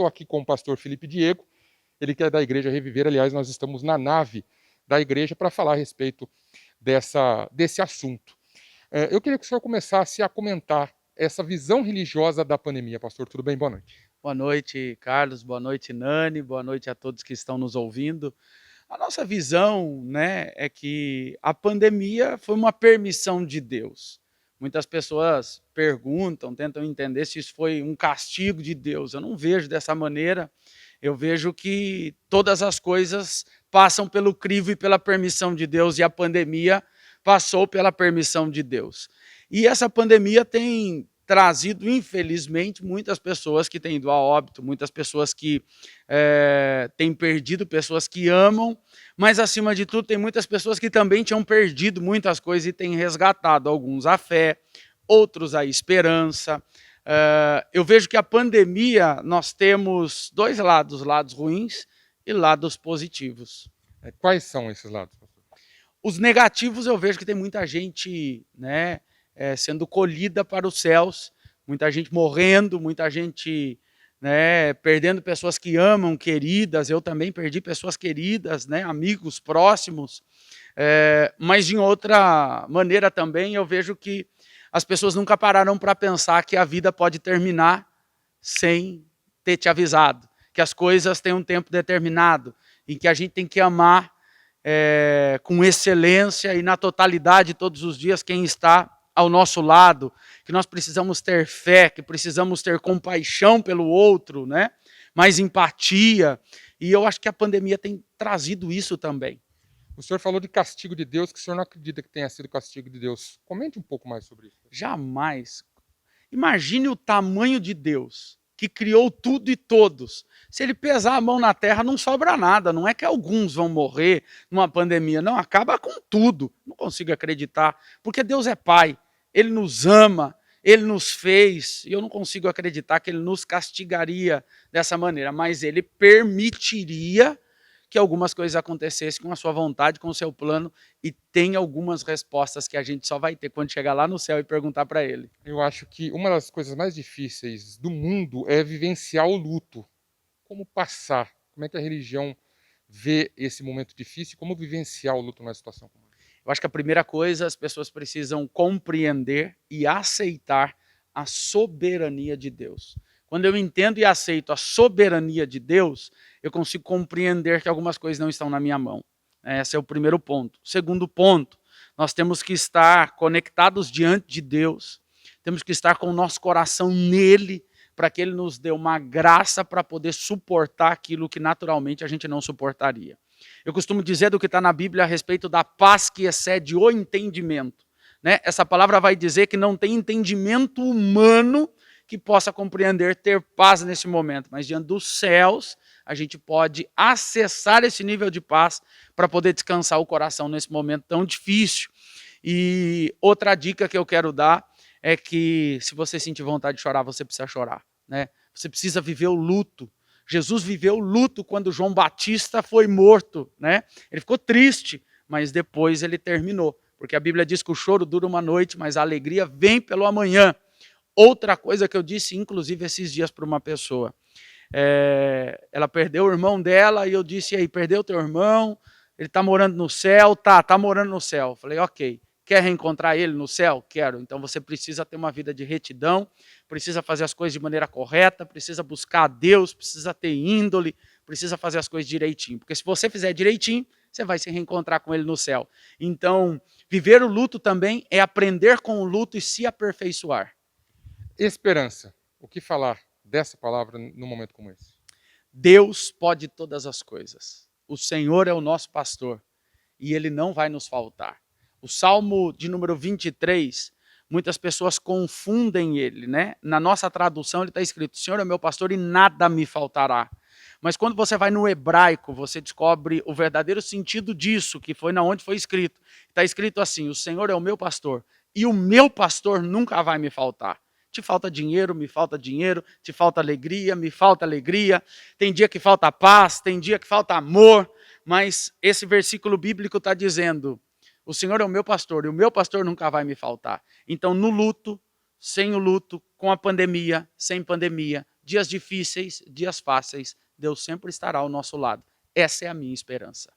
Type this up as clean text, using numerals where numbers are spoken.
estou aqui com o pastor Felipe Diego, ele que é da Igreja Reviver. Aliás, nós estamos na nave da igreja para falar a respeito desse assunto. Eu queria que o senhor começasse a comentar essa visão religiosa da pandemia. Pastor, tudo bem? Boa noite. Boa noite, Carlos. Boa noite, Nani. Boa noite a todos que estão nos ouvindo. A nossa visão, né, é que a pandemia foi uma permissão de Deus. Muitas pessoas perguntam, tentam entender se isso foi um castigo de Deus. Eu não vejo dessa maneira. Eu vejo que todas as coisas passam pelo crivo e pela permissão de Deus, e a pandemia passou pela permissão de Deus. E essa pandemia tem trazido, infelizmente, muitas pessoas que têm ido a óbito, muitas pessoas que têm perdido pessoas que amam, mas, acima de tudo, tem muitas pessoas que também tinham perdido muitas coisas e têm resgatado, alguns a fé, outros a esperança. Eu vejo que a pandemia, nós temos dois lados, lados ruins e lados positivos. Quais são esses lados, pastor? Os negativos, eu vejo que tem muita gente, né, sendo colhida para os céus, muita gente morrendo, muita gente, né, perdendo pessoas que amam, queridas. Eu também perdi pessoas queridas, né, amigos próximos. Mas, de outra maneira também, eu vejo que as pessoas nunca pararam para pensar que a vida pode terminar sem ter te avisado, que as coisas têm um tempo determinado e que a gente tem que amar com excelência e na totalidade todos os dias quem está ao nosso lado, que nós precisamos ter fé, que precisamos ter compaixão pelo outro, né? Mais empatia. E eu acho que a pandemia tem trazido isso também. O senhor falou de castigo de Deus, que o senhor não acredita que tenha sido castigo de Deus. Comente um pouco mais sobre isso. Jamais. Imagine o tamanho de Deus, que criou tudo e todos. Se ele pesar a mão na terra, não sobra nada. Não é que alguns vão morrer numa pandemia, não, acaba com tudo. Não consigo acreditar, porque Deus é Pai, Ele nos ama, Ele nos fez, e eu não consigo acreditar que Ele nos castigaria dessa maneira, mas Ele permitiria que algumas coisas acontecessem com a sua vontade, com o seu plano, e tem algumas respostas que a gente só vai ter quando chegar lá no céu e perguntar para ele. Eu acho que uma das coisas mais difíceis do mundo é vivenciar o luto. Como passar? Como é que a religião vê esse momento difícil? Como vivenciar o luto numa situação como essa? Eu acho que a primeira coisa, as pessoas precisam compreender e aceitar a soberania de Deus. Quando eu entendo e aceito a soberania de Deus, eu consigo compreender que algumas coisas não estão na minha mão. Esse é o primeiro ponto. Segundo ponto, nós temos que estar conectados diante de Deus, temos que estar com o nosso coração nele, para que ele nos dê uma graça para poder suportar aquilo que naturalmente a gente não suportaria. Eu costumo dizer do que está na Bíblia a respeito da paz que excede o entendimento. Né? Essa palavra vai dizer que não tem entendimento humano que possa compreender, ter paz nesse momento, mas diante dos céus a gente pode acessar esse nível de paz para poder descansar o coração nesse momento tão difícil. E outra dica que eu quero dar é que, se você sentir vontade de chorar, você precisa chorar. Né? Você precisa viver o luto. Jesus viveu o luto quando João Batista foi morto. Né? Ele ficou triste, mas depois ele terminou. Porque a Bíblia diz que o choro dura uma noite, mas a alegria vem pelo amanhã. Outra coisa que eu disse, inclusive, esses dias para uma pessoa. Ela perdeu o irmão dela e eu disse, e aí, perdeu teu irmão? Ele está morando no céu? Tá morando no céu. Eu falei, ok. Quer reencontrar ele no céu? Quero. Então você precisa ter uma vida de retidão, precisa fazer as coisas de maneira correta, precisa buscar a Deus, precisa ter índole, precisa fazer as coisas direitinho. Porque se você fizer direitinho, você vai se reencontrar com ele no céu. Então, viver o luto também é aprender com o luto e se aperfeiçoar. Esperança. O que falar dessa palavra num momento como esse? Deus pode todas as coisas. O Senhor é o nosso pastor e Ele não vai nos faltar. O Salmo de número 23, muitas pessoas confundem ele, né? Na nossa tradução ele está escrito, o Senhor é meu pastor e nada me faltará. Mas quando você vai no hebraico, você descobre o verdadeiro sentido disso, que foi na onde foi escrito. Está escrito assim, o Senhor é o meu pastor e o meu pastor nunca vai me faltar. Te falta dinheiro, me falta dinheiro, te falta alegria, me falta alegria, tem dia que falta paz, tem dia que falta amor, mas esse versículo bíblico está dizendo, o Senhor é o meu pastor e o meu pastor nunca vai me faltar. Então, no luto, sem o luto, com a pandemia, sem pandemia, dias difíceis, dias fáceis, Deus sempre estará ao nosso lado. Essa é a minha esperança.